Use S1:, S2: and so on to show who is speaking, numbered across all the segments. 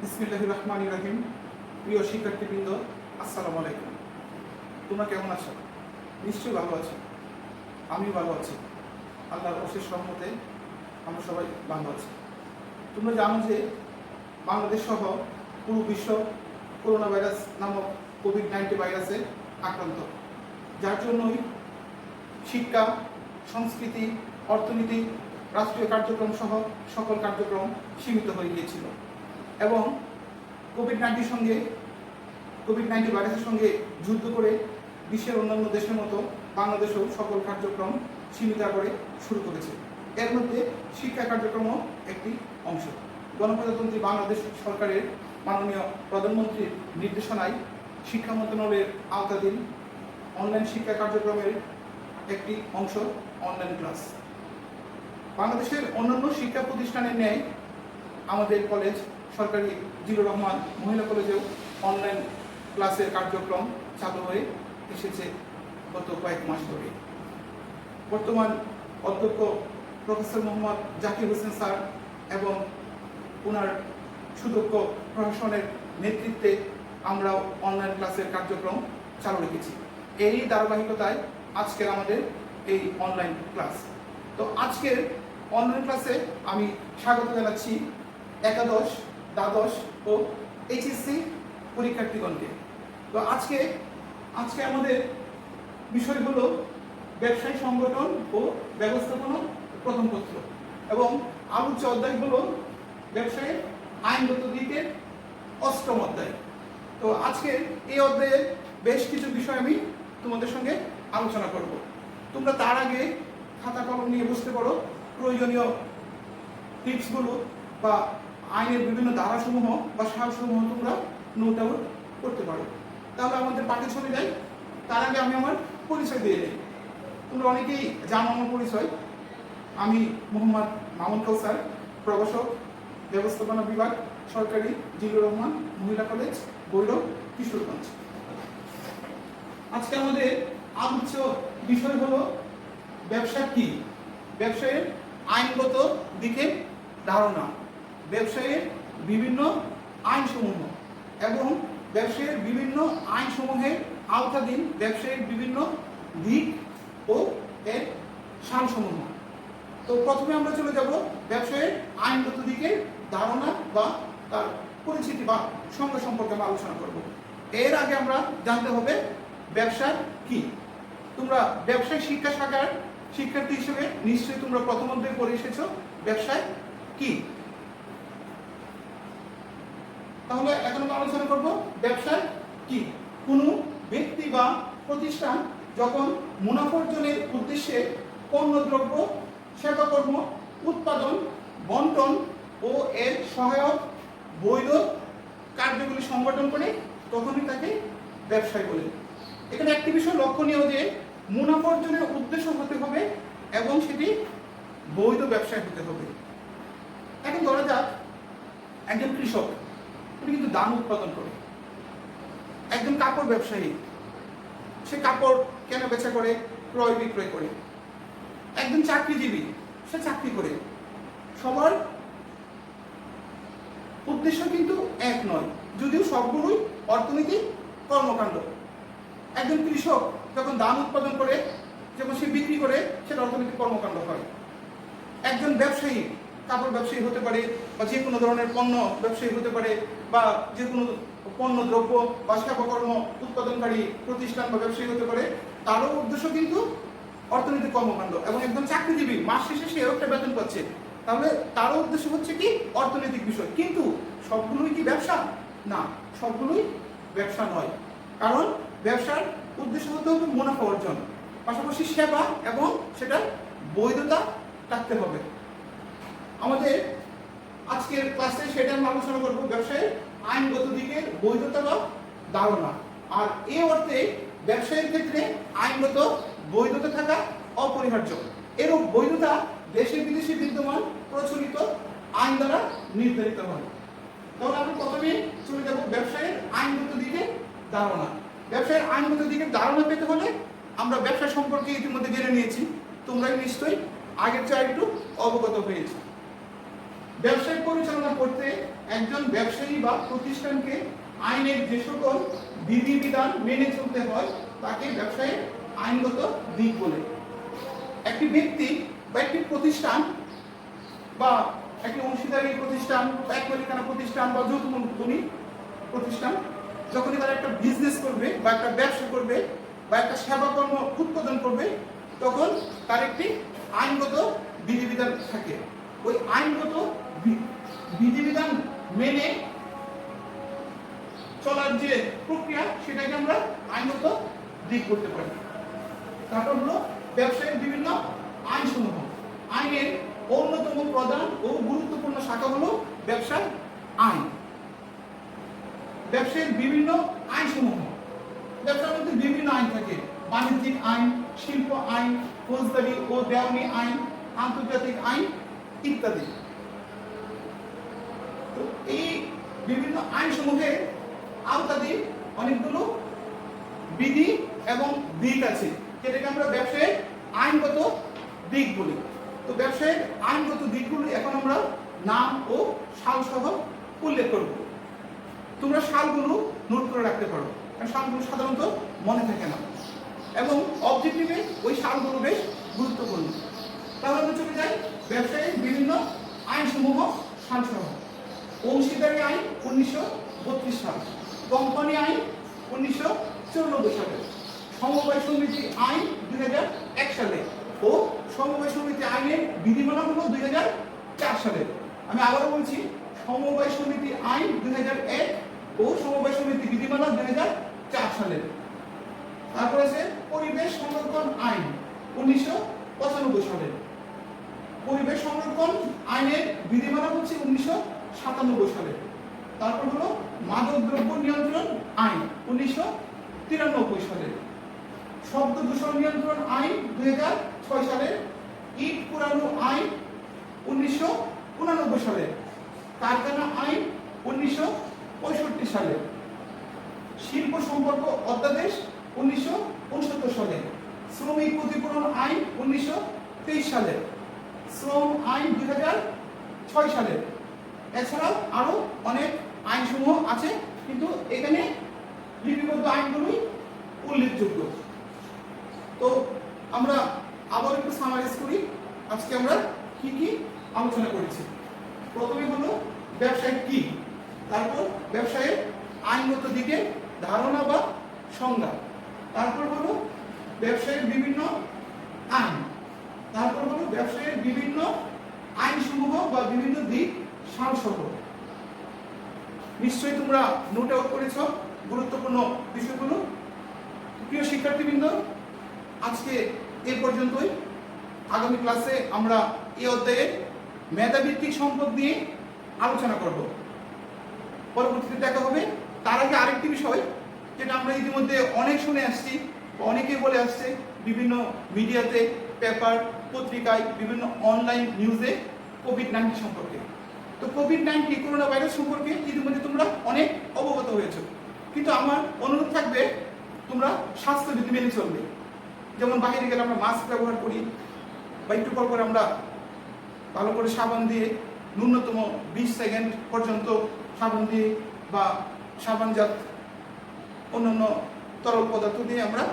S1: বিসমিল্লাহির রহমানির রহিম। প্রিয় শিক্ষার্থীবৃন্দ, আসসালামু আলাইকুম। তোমরা কেমন আছো? নিশ্চয়ই ভালো আছো। আমিও ভালো আছি। আল্লাহর অশেষ রহমতে আমরা সবাই ভালো আছি। তোমরা জানো যে বাংলাদেশ সহ পুরো বিশ্ব করোনা ভাইরাস নামক কোভিড-19 ভাইরাসে আক্রান্ত, যার জন্যই শিক্ষা, সংস্কৃতি, অর্থনীতি, রাষ্ট্রীয় কার্যক্রম সহ সকল কার্যক্রম সীমিত হয়ে গিয়েছিল এবং কোভিড-19 ভাইরাসের সঙ্গে যুদ্ধ করে বিশ্বের অন্যান্য দেশের মতো বাংলাদেশেও সকল কার্যক্রম সীমিত করে শুরু করেছে। এর মধ্যে শিক্ষা কার্যক্রমও একটি অংশ। গণপ্রজাতন্ত্রী বাংলাদেশ সরকারের মাননীয় প্রধানমন্ত্রীর নির্দেশনায় শিক্ষা মন্ত্রণালয়ের আওতাধীন অনলাইন শিক্ষা কার্যক্রমের একটি অংশ অনলাইন ক্লাস। বাংলাদেশের অন্যান্য শিক্ষা প্রতিষ্ঠানের ন্যায় আমাদের কলেজ সরকারি জিলুর রহমান মহিলা কলেজেও অনলাইন ক্লাসের কার্যক্রম চালু হয়ে এসেছে গত কয়েক মাস ধরে। বর্তমান অধ্যক্ষ প্রফেসর মোহাম্মদ জাকির হোসেন স্যার এবং ওনার সুদক্ষ প্রশাসনের নেতৃত্বে আমরাও অনলাইন ক্লাসের কার্যক্রম চালু রেখেছি। এই ধারাবাহিকতায় আজকের আমাদের এই অনলাইন ক্লাস। তো আজকের অনলাইন ক্লাসে আমি স্বাগত জানাচ্ছি একাদশ, দ্বাদশ ও এইচএসসি পরীক্ষার্থীগণকে। তো আজকে আমাদের বিষয় হলো ব্যবসায় সংগঠন ও ব্যবস্থাপনা প্রথম পত্র এবং আলোচ্য অধ্যায় হলো ব্যবসায়ের আইনগত দিকের অষ্টম অধ্যায়। তো আজকে এই অধ্যায়ের বেশ কিছু বিষয় আমি তোমাদের সঙ্গে আলোচনা করব। তোমরা তার আগে খাতা কলম নিয়ে বসতে পারো। প্রয়োজনীয় টিপসগুলো বা আইনের বিভিন্ন ধারাসমূহ বা সারসমূহ তোমরা নোট আউট করতে পারো। তাহলে আমাদের পাঠে চলে যাই। তার আগে আমি আমার পরিচয় দিয়ে নিই। তোমরা অনেকেই জানো আমার পরিচয়। আমি মোহাম্মদ মামুন কাউসার, প্রভাষক, ব্যবস্থাপনা বিভাগ, সরকারি জিলুর রহমান মহিলা কলেজ, ভৈরব, কিশোরগঞ্জ। আজকে আমাদের আলোচ্য বিষয় হলো ব্যবসা কি, ব্যবসায়ের আইনগত দিকে ধারণা, ব্যবসায়ের বিভিন্ন আইনসমূহ এবং ব্যবসায়ের বিভিন্ন আইনসমূহের আওতাধীন ব্যবসায়ের বিভিন্ন দিক ও এর সারসমূহ। তো প্রথমে আমরা চলে যাব ব্যবসায়ের আইনগত দিকের ধারণা বা তার পরিচিতি বা সংজ্ঞা সম্পর্কে আমরা আলোচনা করব। এর আগে আমরা জানতে হবে ব্যবসা কি। তোমরা ব্যবসায় শিক্ষা শাখার শিক্ষার্থী হিসেবে নিশ্চয়ই তোমরা প্রথম অধ্যায়ে পড়ে এসেছো ব্যবসায় কি। তাহলে এখন আমরা আলোচনা করব ব্যবসা কি। কোনো ব্যক্তি বা প্রতিষ্ঠান যখন মুনাফা অর্জনের উদ্দেশ্যে পণ্যদ্রব্য, সেবাকর্ম উৎপাদন, বন্টন ও এর সহায়ক বৈধ কার্যগুলি সংগঠন করে তখনই তাকে ব্যবসায় বলে। এখানে একটি বিষয় লক্ষণীয় যে মুনাফা অর্জনের উদ্দেশ্য হতে হবে এবং সেটি বৈধ ব্যবসায় হতে হবে। এখন ধরা যাক একজন কৃষক, উনি কিন্তু ধান উৎপাদন করে। একজন কাপড় ব্যবসায়ী, সে কাপড় কেনা বেচা করে, ক্রয় বিক্রয় করে। একজন চাকরিজীবী, সে চাকরি করে। সবার উদ্দেশ্য কিন্তু এক নয়, যদিও সবগুলোই অর্থনৈতিক কর্মকাণ্ড। একজন কৃষক যখন ধান উৎপাদন করে, যখন সে বিক্রি করে, সেটা অর্থনৈতিক কর্মকাণ্ড হয়। একজন ব্যবসায়ী, কাপড় ব্যবসায়ী হতে পারে বা যে কোনো ধরনের পণ্য ব্যবসায়ী হতে পারে বা যে কোনো পণ্য দ্রব্য বা সেবাকর্ম উৎপাদনকারী প্রতিষ্ঠান বা ব্যবসায়ী হতে পারে, তারও উদ্দেশ্য কিন্তু অর্থনৈতিক কর্মকাণ্ড। এবং একজন চাকরিজীবী মাস শেষে সে একটা বেতন পাচ্ছে, তাহলে তারও উদ্দেশ্য হচ্ছে কি অর্থনৈতিক বিষয়। কিন্তু সবগুলোই কি ব্যবসা? না, সবগুলোই ব্যবসা নয়। কারণ ব্যবসার উদ্দেশ্য হতে হবে মুনাফা অর্জন, পাশাপাশি সেবা এবং সেটার বৈধতা থাকতে হবে। আমাদের আজকের ক্লাসে সেটা আমরা আলোচনা করব ব্যবসায়ের আইনগত দিকের বৈধতা বা ধারণা। আর এই অর্থে ব্যবসায়ের ক্ষেত্রে আইনগত বৈধতা থাকা অপরিহার্য। এরূপ বৈধতা দেশে বিদেশে বিদ্যমান প্রচলিত আইন দ্বারা নির্ধারিত হয়। তাহলে আমরা প্রথমে চলে যাব ব্যবসায়ের আইনগত দিকে ধারণা। ব্যবসায়ের আইনগত দিকে ধারণা পেতে হলে আমরা ব্যবসা সম্পর্কে ইতিমধ্যে জেনে নিয়েছি। তোমরা নিশ্চয়ই আগের চেয়ে একটু অবগত হয়েছে। ব্যবসায় পরিচালনা করতে একজন ব্যবসায়ী বা প্রতিষ্ঠানকে আইনের যে সকল বিধিবিধান মেনে চলতে হয় তাকে ব্যবসায়ের আইনগত দিক বলে। একটি ব্যক্তি বা একটি প্রতিষ্ঠান বা একটি অংশীদারি প্রতিষ্ঠান বা এক মালিকানা প্রতিষ্ঠান বা যৌথ মূলধনী প্রতিষ্ঠান যখনই তারা একটা বিজনেস করবে বা একটা ব্যবসা করবে বা একটা সেবা কর্ম উৎপাদন করবে তখন তার একটি আইনগত বিধিবিধান থাকে। ওই আইনগত বিধিবিধান মেনে চলার যে প্রক্রিয়া সেটাকে আমরা আইনগত দিক করতে পারি। তারপর হলো ব্যবসায়ের বিভিন্ন আইনসমূহ। আইনের অন্যতম প্রধান ও গুরুত্বপূর্ণ শাখা হলো ব্যবসার আইন। ব্যবসায়ের বিভিন্ন আইনসমূহ, ব্যবসার মধ্যে বিভিন্ন আইন থাকে, বাণিজ্যিক আইন, শিল্প আইন, ফৌজদারি ও দেওয়ানি আইন, আন্তর্জাতিক আইন ইত্যাদি। তো এই বিভিন্ন আইনসমূহের আওতাধীন অনেকগুলো বিধি এবং দিক আছে, যেটাকে আমরা ব্যবসায়ের আইনগত দিক বলি। তো ব্যবসায়ের আইনগত দিকগুলো এখন আমরা নাম ও সাল সহ উল্লেখ করব। তোমরা সালগুলো নোট করে রাখতে পারো, কারণ সালগুলো সাধারণত মনে থাকে না এবং অবজেক্টিভে ওই সালগুলো বেশ গুরুত্বপূর্ণ। তাহলে আমরা চলে যাই ব্যবসায়ের বিভিন্ন আইনসমূহ সাল সহ। অংশীদারি আইন 1932 সাল, কোম্পানি আইন 1994 সালে, সমবায় সমিতি আইন 2001 সালে ও সমবায় সমিতি আইনের বিধিমালা হলো 2004 সালে। আমি আবারও বলছি, সমবায় সমিতি আইন 2001 ও সমবায় সমিতি বিধিমালা 2004 সালে। তারপর আছে পরিবেশ সংরক্ষণ আইন 1995 সালে। পরিবেশ সংরক্ষণ আইনের বিধিমালা হচ্ছে 1997 সালে। তারপর হলো মাদক দ্রব্য নিয়ন্ত্রণ আইন 1993 সালে। শব্দ দূষণ নিয়ন্ত্রণ আইন 2006 সালে। ইট পুরানো আইন 1989 সালে। কারখানা আইন 1965 সালে। শিল্প সম্পর্ক অধ্যাদেশ 1969 সালে। শ্রমিক ক্ষতিপূরণ আইন 1923 সালে। শ্রম আইন 2006 সালে। এছাড়াও আরো অনেক আইনসমূহ আছে, কিন্তু এখানে লিপিবদ্ধ আইনগুলোই উল্লেখযোগ্য। তো আমরা আবার একটু সামারাইজ করি আজকে আমরা কি কি আলোচনা করেছি। প্রথমে হলো ব্যবসায় কি, তারপর ব্যবসায়ের আইনগত দিকে ধারণা বা সংজ্ঞা, তারপর হলো ব্যবসায়ের বিভিন্ন আইন, তারপর হলো ব্যবসায়ের বিভিন্ন আইনসমূহ বা বিভিন্ন দিক সালসহ। নিশ্চয়ই তোমরা নোট আউট করেছ গুরুত্বপূর্ণ বিষয়গুলো। প্রিয় শিক্ষার্থীবৃন্দ, আজকে এ পর্যন্তই। আগামী ক্লাসে আমরা এই অধ্যায়ের মেধাভিত্তিক সম্পদ নিয়ে আলোচনা করব। পরবর্তীতে দেখা হবে। তার আগে আরেকটি বিষয়, যেটা আমরা ইতিমধ্যে অনেক শুনে আসছি, অনেকেই বলে আসছে বিভিন্ন মিডিয়াতে, পেপার, পত্রিকায়, বিভিন্ন অনলাইন নিউজে কোভিড-19 সম্পর্কে। তো কোভিড-19 করোনা ভাইরাস সম্পর্কে ইতিমধ্যে তোমরা অনেক অবগত হয়েছো, কিন্তু আমার অনুরোধ থাকবে তোমরা স্বাস্থ্যবিধি মেনে চলবে। যেমন বাইরে গেলে আমরা মাস্ক ব্যবহার করি, বা একটু পর পর আমরা ভালো করে সাবান দিয়ে ন্যূনতম 20 সেকেন্ড পর্যন্ত সাবান দিয়ে বা সাবানজাত অন্যান্য তরল পদার্থ দিয়ে আমরা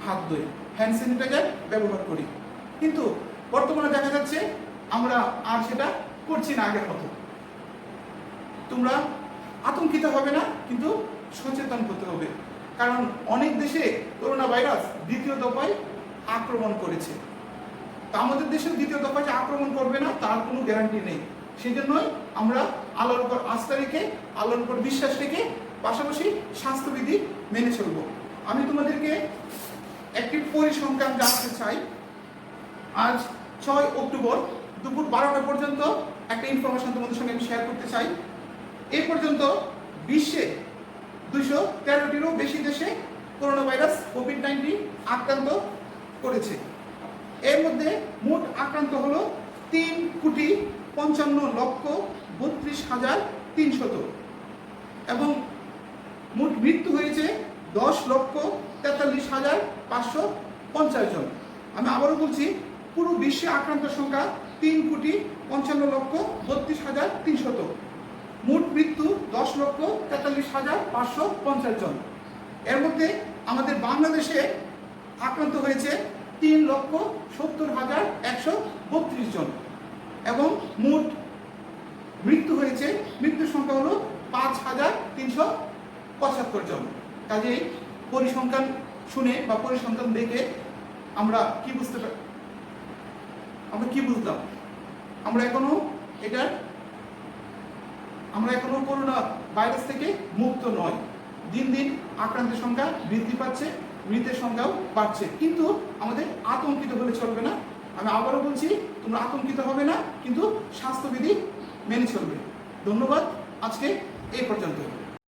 S1: হাত ধুই, হ্যান্ড স্যানিটাইজার ব্যবহার করি। কিন্তু বর্তমানে দেখা যাচ্ছে আমরা আর সেটা করছি না আগের মতো। তোমরা আতঙ্কিত হবে না, কিন্তু সচেতন হতে হবে, কারণ অনেক দেশে করোনা ভাইরাস দ্বিতীয় দফায় আক্রমণ করেছে। তা আমাদের দেশে দ্বিতীয় দফায় যে আক্রমণ করবে না তার কোনো গ্যারান্টি নেই। সেই জন্যই আমরা আল্লাহর উপর আস্থা রেখে, আল্লাহর উপর বিশ্বাস রেখে পাশাপাশি স্বাস্থ্যবিধি মেনে চলব। আমি তোমাদেরকে একটি পরিসংখ্যান জানাতে চাই। আজ 6 অক্টোবর দুপুর 12টা পর্যন্ত একটা ইনফরমেশন তোমাদের সঙ্গে আমি শেয়ার করতে চাই। এই পর্যন্ত বিশ্বে 213টিরও বেশি দেশে করোনা ভাইরাস কোভিড-19 আক্রান্ত করেছে। এর মধ্যে মোট আক্রান্ত হলো 3,55,32,300 এবং মোট মৃত্যু হয়েছে 10,43,550 জন। আমি আবারও বলছি, পুরো বিশ্বে আক্রান্ত সংখ্যা 3,55,32,300। মোট মৃত্যু 10,43,550 জন। এর মধ্যে আমাদের বাংলাদেশে আক্রান্ত হয়েছে 3,70,132 জন এবং মোট মৃত্যু হয়েছে, মৃত্যুর সংখ্যা হলো 5,375 জন। কাজেই পরিসংখ্যান শুনে বা পরিসংখ্যান দেখে আমরা কি বুঝলাম? আমরা এখনো করোনা ভাইরাস থেকে মুক্ত নয়। দিন দিন আক্রান্তের সংখ্যা বৃদ্ধি পাচ্ছে, মৃতের সংখ্যাও বাড়ছে। কিন্তু আমাদের আতঙ্কিত হলে চলবে না। আমি আবারও বলছি, তোমরা আতঙ্কিত হবে না, কিন্তু স্বাস্থ্যবিধি মেনে চলবে। ধন্যবাদ, আজকে এই পর্যন্ত।